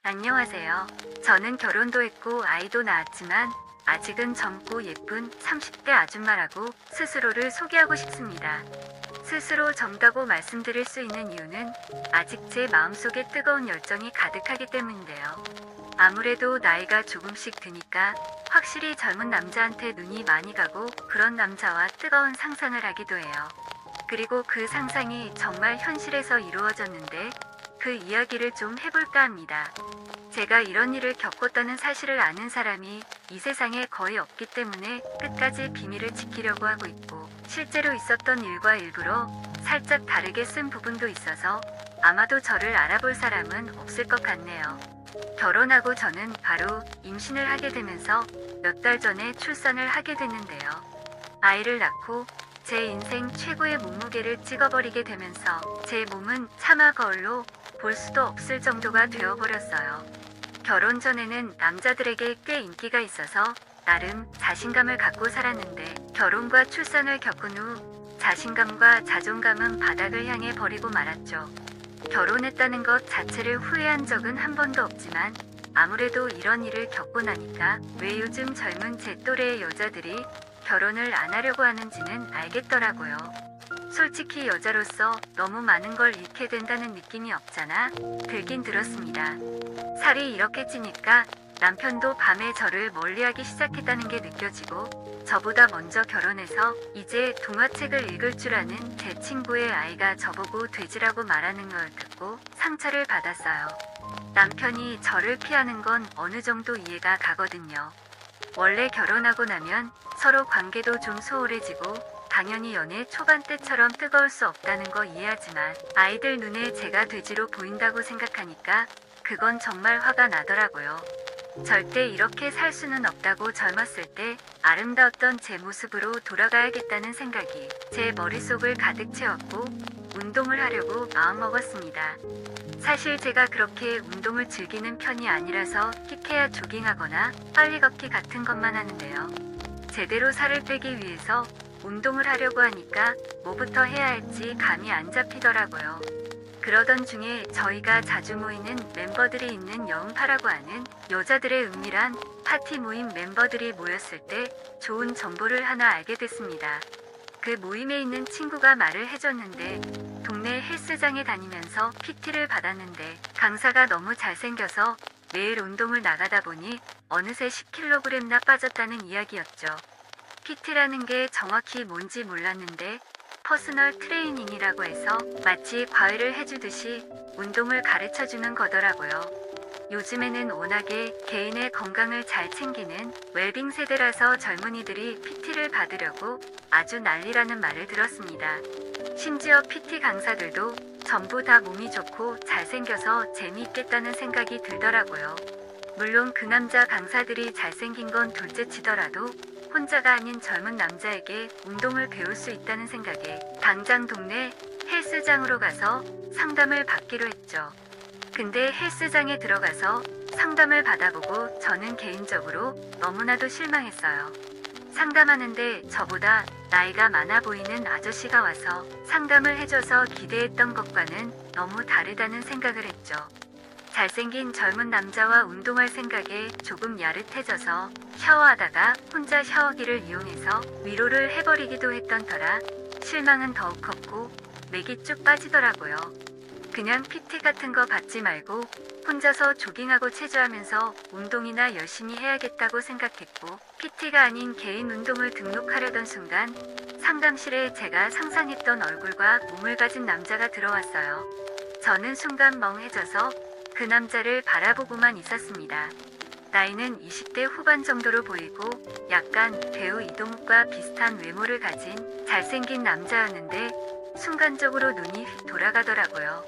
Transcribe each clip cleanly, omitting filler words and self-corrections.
안녕하세요. 저는 결혼도 했고 아이도 낳았지만 아직은 젊고 예쁜 30대 아줌마라고 스스로를 소개하고 싶습니다. 스스로 젊다고 말씀드릴 수 있는 이유는 아직 제 마음속에 뜨거운 열정이 가득하기 때문인데요. 아무래도 나이가 조금씩 드니까 확실히 젊은 남자한테 눈이 많이 가고 그런 남자와 뜨거운 상상을 하기도 해요. 그리고 그 상상이 정말 현실에서 이루어졌는데 그 이야기를 좀 해볼까 합니다. 제가 이런 일을 겪었다는 사실을 아는 사람이 이 세상에 거의 없기 때문에 끝까지 비밀을 지키려고 하고 있고, 실제로 있었던 일과 일부러 살짝 다르게 쓴 부분도 있어서 아마도 저를 알아볼 사람은 없을 것 같네요. 결혼하고 저는 바로 임신을 하게 되면서 몇 달 전에 출산을 하게 됐는데요. 아이를 낳고 제 인생 최고의 몸무게를 찍어버리게 되면서 제 몸은 차마 거울로 볼 수도 없을 정도가 되어버렸어요. 결혼 전에는 남자들에게 꽤 인기가 있어서 나름 자신감을 갖고 살았는데, 결혼과 출산을 겪은 후 자신감과 자존감은 바닥을 향해 버리고 말았죠. 결혼했다는 것 자체를 후회한 적은 한 번도 없지만 아무래도 이런 일을 겪고 나니까 왜 요즘 젊은 제 또래의 여자들이 결혼을 안 하려고 하는지는 알겠더라고요. 솔직히 여자로서 너무 많은 걸 잃게 된다는 느낌이 없잖아 들긴 들었습니다. 살이 이렇게 찌니까 남편도 밤에 저를 멀리하기 시작했다는 게 느껴지고, 저보다 먼저 결혼해서 이제 동화책을 읽을 줄 아는 제 친구의 아이가 저보고 돼지라고 말하는 걸 듣고 상처를 받았어요. 남편이 저를 피하는 건 어느 정도 이해가 가거든요. 원래 결혼하고 나면 서로 관계도 좀 소홀해지고 당연히 연애 초반 때처럼 뜨거울 수 없다는 거 이해하지만 아이들 눈에 제가 돼지로 보인다고 생각하니까 그건 정말 화가 나더라고요. 절대 이렇게 살 수는 없다고 젊었을 때 아름다웠던 제 모습으로 돌아가야겠다는 생각이 제 머릿속을 가득 채웠고 운동을 하려고 마음먹었습니다. 사실 제가 그렇게 운동을 즐기는 편이 아니라서 킥해야 조깅하거나 빨리 걷기 같은 것만 하는데요. 제대로 살을 빼기 위해서 운동을 하려고 하니까 뭐부터 해야 할지 감이 안 잡히더라고요. 그러던 중에 저희가 자주 모이는 멤버들이 있는 영파라고 하는 여자들의 은밀한 파티 모임 멤버들이 모였을 때 좋은 정보를 하나 알게 됐습니다. 그 모임에 있는 친구가 말을 해줬는데, 동네 헬스장에 다니면서 PT를 받았는데 강사가 너무 잘생겨서 매일 운동을 나가다 보니 어느새 10kg나 빠졌다는 이야기였죠. PT라는 게 정확히 뭔지 몰랐는데 퍼스널 트레이닝이라고 해서 마치 과외를 해주듯이 운동을 가르쳐주는 거더라고요. 요즘에는 워낙에 개인의 건강을 잘 챙기는 웰빙 세대라서 젊은이들이 PT를 받으려고 아주 난리라는 말을 들었습니다. 심지어 PT 강사들도 전부 다 몸이 좋고 잘생겨서 재미있겠다는 생각이 들더라고요. 물론 그 남자 강사들이 잘생긴 건 둘째치더라도 혼자가 아닌 젊은 남자에게 운동을 배울 수 있다는 생각에 당장 동네 헬스장으로 가서 상담을 받기로 했죠. 근데 헬스장에 들어가서 상담을 받아보고 저는 개인적으로 너무나도 실망했어요. 상담하는데 저보다 나이가 많아 보이는 아저씨가 와서 상담을 해줘서 기대했던 것과는 너무 다르다는 생각을 했죠. 잘생긴 젊은 남자와 운동할 생각에 조금 야릇해져서 샤워하다가 혼자 샤워기를 이용해서 위로를 해버리기도 했던 터라 실망은 더욱 컸고 맥이 쭉 빠지더라고요. 그냥 PT 같은 거 받지 말고 혼자서 조깅하고 체조하면서 운동이나 열심히 해야겠다고 생각했고, PT가 아닌 개인 운동을 등록하려던 순간 상담실에 제가 상상했던 얼굴과 몸을 가진 남자가 들어왔어요. 저는 순간 멍해져서 그 남자를 바라보고만 있었습니다. 나이는 20대 후반 정도로 보이고 약간 배우 이동욱과 비슷한 외모를 가진 잘생긴 남자였는데 순간적으로 눈이 휙 돌아가더라고요.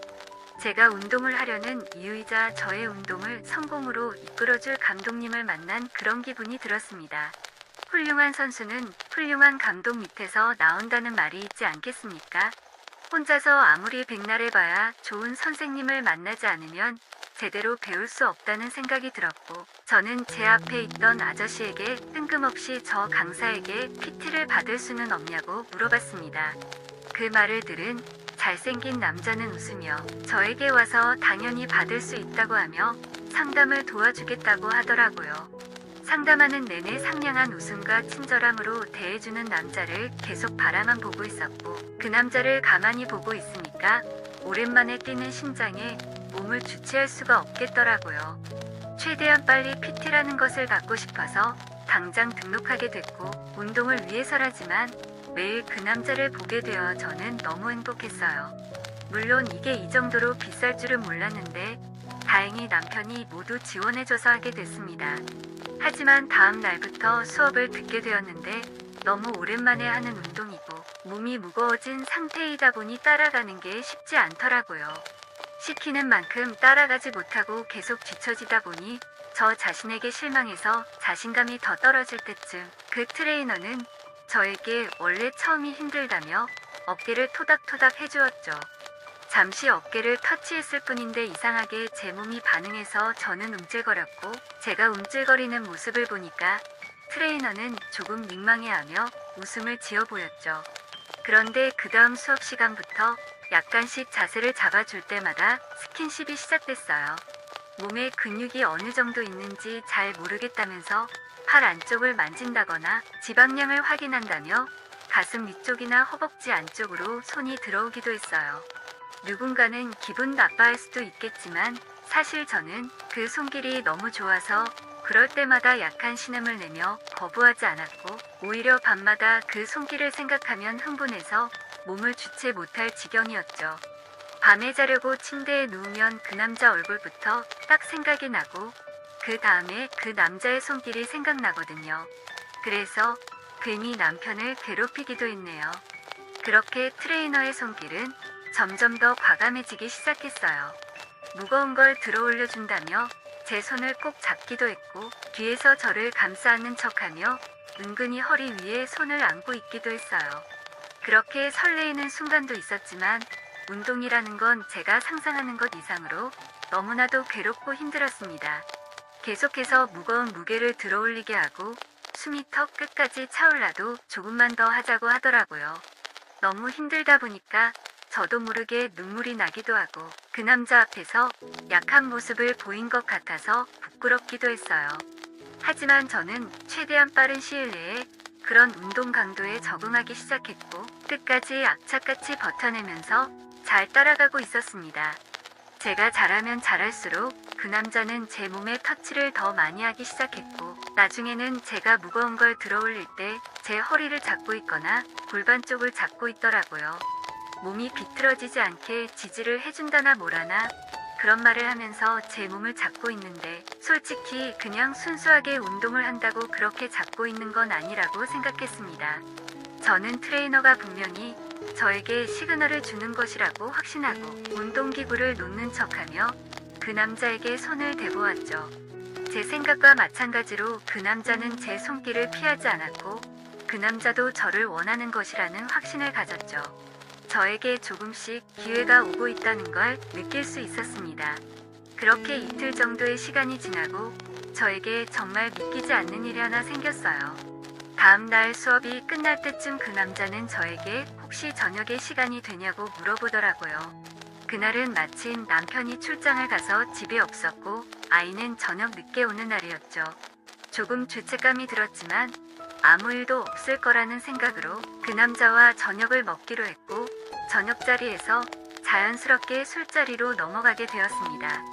제가 운동을 하려는 이유이자 저의 운동을 성공으로 이끌어줄 감독님을 만난 그런 기분이 들었습니다. 훌륭한 선수는 훌륭한 감독 밑에서 나온다는 말이 있지 않겠습니까? 혼자서 아무리 백날해봐야 좋은 선생님을 만나지 않으면 제대로 배울 수 없다는 생각이 들었고, 저는 제 앞에 있던 아저씨에게 뜬금없이 저 강사에게 PT를 받을 수는 없냐고 물어봤습니다. 그 말을 들은 잘생긴 남자는 웃으며 저에게 와서 당연히 받을 수 있다고 하며 상담을 도와주겠다고 하더라고요. 상담하는 내내 상냥한 웃음과 친절함으로 대해주는 남자를 계속 바라만 보고 있었고, 그 남자를 가만히 보고 있으니까 오랜만에 뛰는 심장에 몸을 주체할 수가 없겠더라고요. 최대한 빨리 PT라는 것을 갖고 싶어서 당장 등록하게 됐고, 운동을 위해서라지만 매일 그 남자를 보게 되어 저는 너무 행복했어요. 물론 이게 이 정도로 비쌀 줄은 몰랐는데 다행히 남편이 모두 지원해줘서 하게 됐습니다. 하지만 다음 날부터 수업을 듣게 되었는데 너무 오랜만에 하는 운동이고 몸이 무거워진 상태이다 보니 따라가는 게 쉽지 않더라고요. 시키는 만큼 따라가지 못하고 계속 뒤처지다 보니 저 자신에게 실망해서 자신감이 더 떨어질 때쯤 그 트레이너는 저에게 원래 처음이 힘들다며 어깨를 토닥토닥 해주었죠. 잠시 어깨를 터치했을 뿐인데 이상하게 제 몸이 반응해서 저는 움찔거렸고, 제가 움찔거리는 모습을 보니까 트레이너는 조금 민망해하며 웃음을 지어 보였죠. 그런데 그 다음 수업 시간부터 약간씩 자세를 잡아줄 때마다 스킨십이 시작됐어요. 몸에 근육이 어느 정도 있는지 잘 모르겠다면서 팔 안쪽을 만진다거나 지방량을 확인한다며 가슴 위쪽이나 허벅지 안쪽으로 손이 들어오기도 했어요. 누군가는 기분 나빠할 수도 있겠지만 사실 저는 그 손길이 너무 좋아서 그럴 때마다 약한 신음을 내며 거부하지 않았고, 오히려 밤마다 그 손길을 생각하면 흥분해서 몸을 주체 못할 지경이었죠. 밤에 자려고 침대에 누우면 그 남자 얼굴부터 딱 생각이 나고 그 다음에 그 남자의 손길이 생각나거든요. 그래서 괜히 남편을 괴롭히기도 했네요. 그렇게 트레이너의 손길은 점점 더 과감해지기 시작했어요. 무거운 걸 들어 올려준다며 제 손을 꼭 잡기도 했고, 뒤에서 저를 감싸 안는 척하며 은근히 허리 위에 손을 안고 있기도 했어요. 그렇게 설레이는 순간도 있었지만 운동이라는 건 제가 상상하는 것 이상으로 너무나도 괴롭고 힘들었습니다. 계속해서 무거운 무게를 들어 올리게 하고 숨이 턱 끝까지 차올라도 조금만 더 하자고 하더라고요. 너무 힘들다 보니까 저도 모르게 눈물이 나기도 하고 그 남자 앞에서 약한 모습을 보인 것 같아서 부끄럽기도 했어요. 하지만 저는 최대한 빠른 시일 내에 그런 운동 강도에 적응하기 시작했고 끝까지 악착같이 버텨내면서 잘 따라가고 있었습니다. 제가 잘하면 잘할수록 그 남자는 제 몸에 터치를 더 많이 하기 시작했고, 나중에는 제가 무거운 걸 들어 올릴 때 제 허리를 잡고 있거나 골반 쪽을 잡고 있더라고요. 몸이 비틀어지지 않게 지지를 해준다나 뭐라나 그런 말을 하면서 제 몸을 잡고 있는데, 솔직히 그냥 순수하게 운동을 한다고 그렇게 잡고 있는 건 아니라고 생각했습니다. 저는 트레이너가 분명히 저에게 시그널을 주는 것이라고 확신하고 운동기구를 놓는 척하며 그 남자에게 손을 대보았죠. 제 생각과 마찬가지로 그 남자는 제 손길을 피하지 않았고 그 남자도 저를 원하는 것이라는 확신을 가졌죠. 저에게 조금씩 기회가 오고 있다는 걸 느낄 수 있었습니다. 그렇게 이틀 정도의 시간이 지나고 저에게 정말 믿기지 않는 일이 하나 생겼어요. 다음 날 수업이 끝날 때쯤 그 남자는 저에게 혹시 저녁에 시간이 되냐고 물어보더라고요. 그날은 마침 남편이 출장을 가서 집에 없었고 아이는 저녁 늦게 오는 날이었죠. 조금 죄책감이 들었지만 아무 일도 없을 거라는 생각으로 그 남자와 저녁을 먹기로 했고, 저녁 자리에서 자연스럽게 술자리로 넘어가게 되었습니다.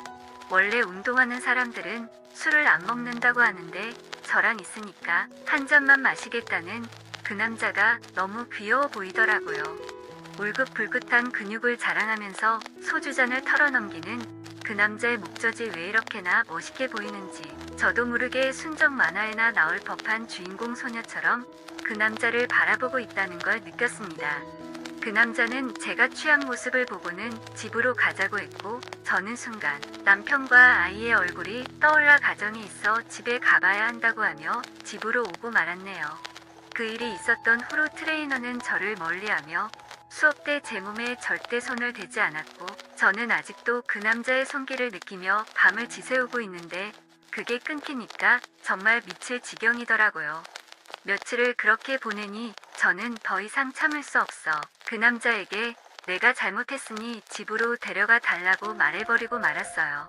원래 운동하는 사람들은 술을 안 먹는다고 하는데 저랑 있으니까 한 잔만 마시겠다는 그 남자가 너무 귀여워 보이더라고요. 울긋불긋한 근육을 자랑하면서 소주잔을 털어넘기는 그 남자의 목젖이 왜 이렇게나 멋있게 보이는지 저도 모르게 순정 만화에나 나올 법한 주인공 소녀처럼 그 남자를 바라보고 있다는 걸 느꼈습니다. 그 남자는 제가 취한 모습을 보고는 집으로 가자고 했고, 저는 순간 남편과 아이의 얼굴이 떠올라 가정이 있어 집에 가봐야 한다고 하며 집으로 오고 말았네요. 그 일이 있었던 후로 트레이너는 저를 멀리하며 수업 때 제 몸에 절대 손을 대지 않았고, 저는 아직도 그 남자의 손길을 느끼며 밤을 지새우고 있는데 그게 끊기니까 정말 미칠 지경이더라고요. 며칠을 그렇게 보내니 저는 더 이상 참을 수 없어 그 남자에게 내가 잘못했으니 집으로 데려가 달라고 말해버리고 말았어요.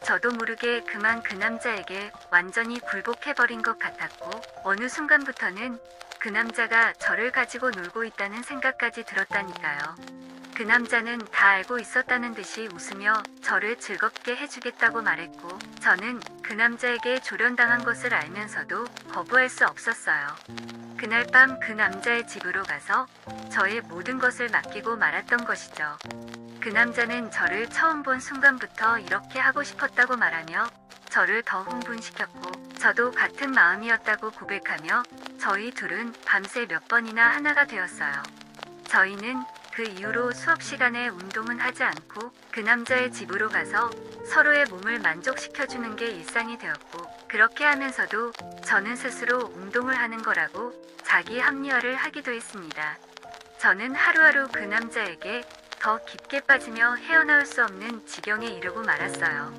저도 모르게 그만 그 남자에게 완전히 굴복해버린 것 같았고 어느 순간부터는 그 남자가 저를 가지고 놀고 있다는 생각까지 들었다니까요. 그 남자는 다 알고 있었다는 듯이 웃으며 저를 즐겁게 해주겠다고 말했고 저는 그 남자에게 조련당한 것을 알면서도 거부할 수 없었어요. 그날 밤 그 남자의 집으로 가서 저의 모든 것을 맡기고 말았던 것이죠. 그 남자는 저를 처음 본 순간부터 이렇게 하고 싶었다고 말하며 저를 더 흥분시켰고 저도 같은 마음이었다고 고백하며 저희 둘은 밤새 몇 번이나 하나가 되었어요. 저희는 그 이후로 수업 시간에 운동은 하지 않고 그 남자의 집으로 가서 서로의 몸을 만족시켜주는 게 일상이 되었고 그렇게 하면서도 저는 스스로 운동을 하는 거라고 자기 합리화를 하기도 했습니다. 저는 하루하루 그 남자에게 더 깊게 빠지며 헤어나올 수 없는 지경에 이르고 말았어요.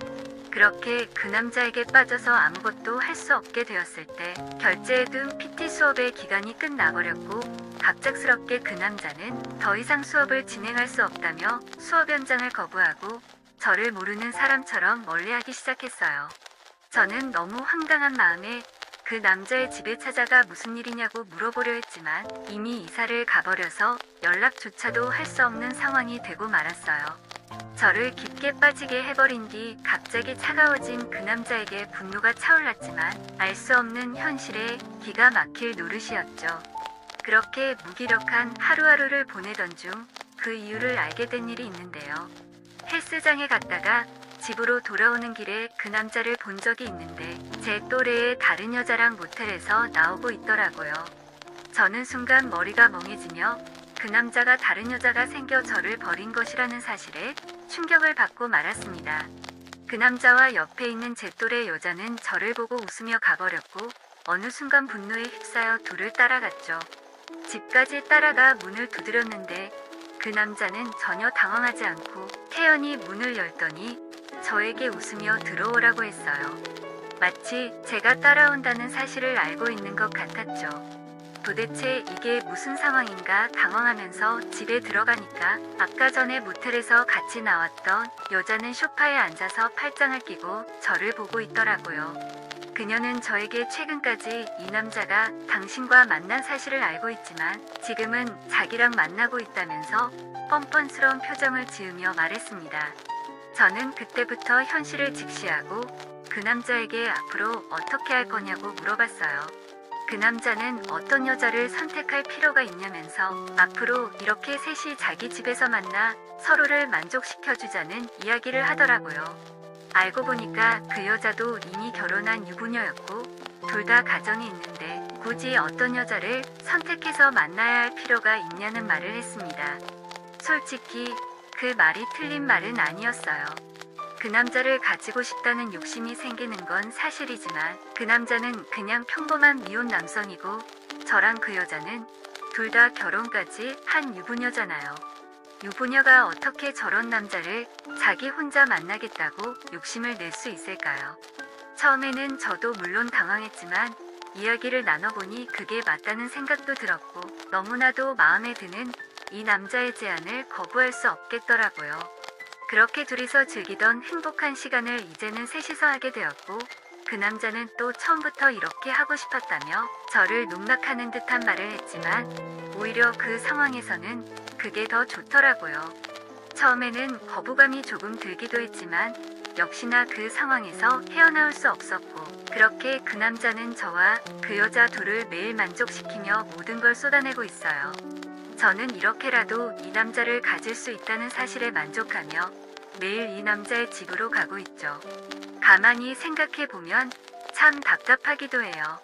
그렇게 그 남자에게 빠져서 아무것도 할 수 없게 되었을 때 결제해둔 PT 수업의 기간이 끝나버렸고 갑작스럽게 그 남자는 더 이상 수업을 진행할 수 없다며 수업 연장을 거부하고 저를 모르는 사람처럼 멀리하기 시작했어요. 저는 너무 황당한 마음에 그 남자의 집에 찾아가 무슨 일이냐고 물어보려 했지만 이미 이사를 가버려서 연락조차도 할 수 없는 상황이 되고 말았어요. 저를 깊게 빠지게 해버린 뒤 갑자기 차가워진 그 남자에게 분노가 차올랐지만 알 수 없는 현실에 기가 막힐 노릇이었죠. 그렇게 무기력한 하루하루를 보내던 중 그 이유를 알게 된 일이 있는데요. 헬스장에 갔다가 집으로 돌아오는 길에 그 남자를 본 적이 있는데 제 또래의 다른 여자랑 모텔에서 나오고 있더라고요. 저는 순간 머리가 멍해지며 그 남자가 다른 여자가 생겨 저를 버린 것이라는 사실에 충격을 받고 말았습니다. 그 남자와 옆에 있는 제 또래 여자는 저를 보고 웃으며 가버렸고 어느 순간 분노에 휩싸여 둘을 따라갔죠. 집까지 따라가 문을 두드렸는데 그 남자는 전혀 당황하지 않고 태연히 문을 열더니 저에게 웃으며 들어오라고 했어요. 마치 제가 따라온다는 사실을 알고 있는 것 같았죠. 도대체 이게 무슨 상황인가 당황하면서 집에 들어가니까 아까 전에 모텔에서 같이 나왔던 여자는 소파에 앉아서 팔짱을 끼고 저를 보고 있더라고요. 그녀는 저에게 최근까지 이 남자가 당신과 만난 사실을 알고 있지만 지금은 자기랑 만나고 있다면서 뻔뻔스러운 표정을 지으며 말했습니다. 저는 그때부터 현실을 직시하고 그 남자에게 앞으로 어떻게 할 거냐고 물어봤어요. 그 남자는 어떤 여자를 선택할 필요가 있냐면서 앞으로 이렇게 셋이 자기 집에서 만나 서로를 만족시켜주자는 이야기를 하더라고요. 알고 보니까 그 여자도 이미 결혼한 유부녀였고 둘 다 가정이 있는데 굳이 어떤 여자를 선택해서 만나야 할 필요가 있냐는 말을 했습니다. 솔직히 그 말이 틀린 말은 아니었어요. 그 남자를 가지고 싶다는 욕심이 생기는 건 사실이지만 그 남자는 그냥 평범한 미혼 남성이고 저랑 그 여자는 둘 다 결혼까지 한 유부녀잖아요. 유부녀가 어떻게 저런 남자를 자기 혼자 만나겠다고 욕심을 낼 수 있을까요? 처음에는 저도 물론 당황했지만 이야기를 나눠보니 그게 맞다는 생각도 들었고 너무나도 마음에 드는 이 남자의 제안을 거부할 수 없겠더라고요. 그렇게 둘이서 즐기던 행복한 시간을 이제는 셋이서 하게 되었고 그 남자는 또 처음부터 이렇게 하고 싶었다며 저를 농락하는 듯한 말을 했지만 오히려 그 상황에서는 그게 더 좋더라고요. 처음에는 거부감이 조금 들기도 했지만 역시나 그 상황에서 헤어나올 수 없었고 그렇게 그 남자는 저와 그 여자 둘을 매일 만족시키며 모든 걸 쏟아내고 있어요. 저는 이렇게라도 이 남자를 가질 수 있다는 사실에 만족하며 매일 이 남자의 집으로 가고 있죠. 가만히 생각해보면 참 답답하기도 해요.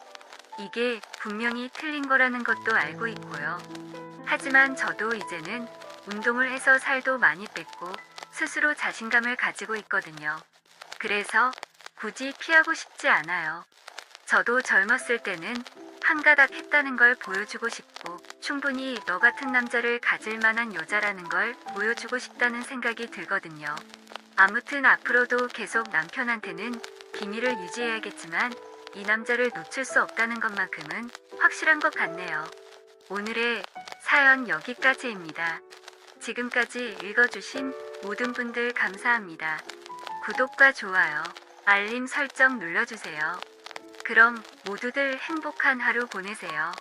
이게 분명히 틀린 거라는 것도 알고 있고요. 하지만 저도 이제는 운동을 해서 살도 많이 뺐고 스스로 자신감을 가지고 있거든요. 그래서 굳이 피하고 싶지 않아요. 저도 젊었을 때는 한가닥 했다는 걸 보여주고 싶고 충분히 너 같은 남자를 가질 만한 여자라는 걸 보여주고 싶다는 생각이 들거든요. 아무튼 앞으로도 계속 남편한테는 비밀을 유지해야겠지만 이 남자를 놓칠 수 없다는 것만큼은 확실한 것 같네요. 오늘의 사연 여기까지입니다. 지금까지 읽어주신 모든 분들 감사합니다. 구독과 좋아요, 알림 설정 눌러주세요. 그럼 모두들 행복한 하루 보내세요.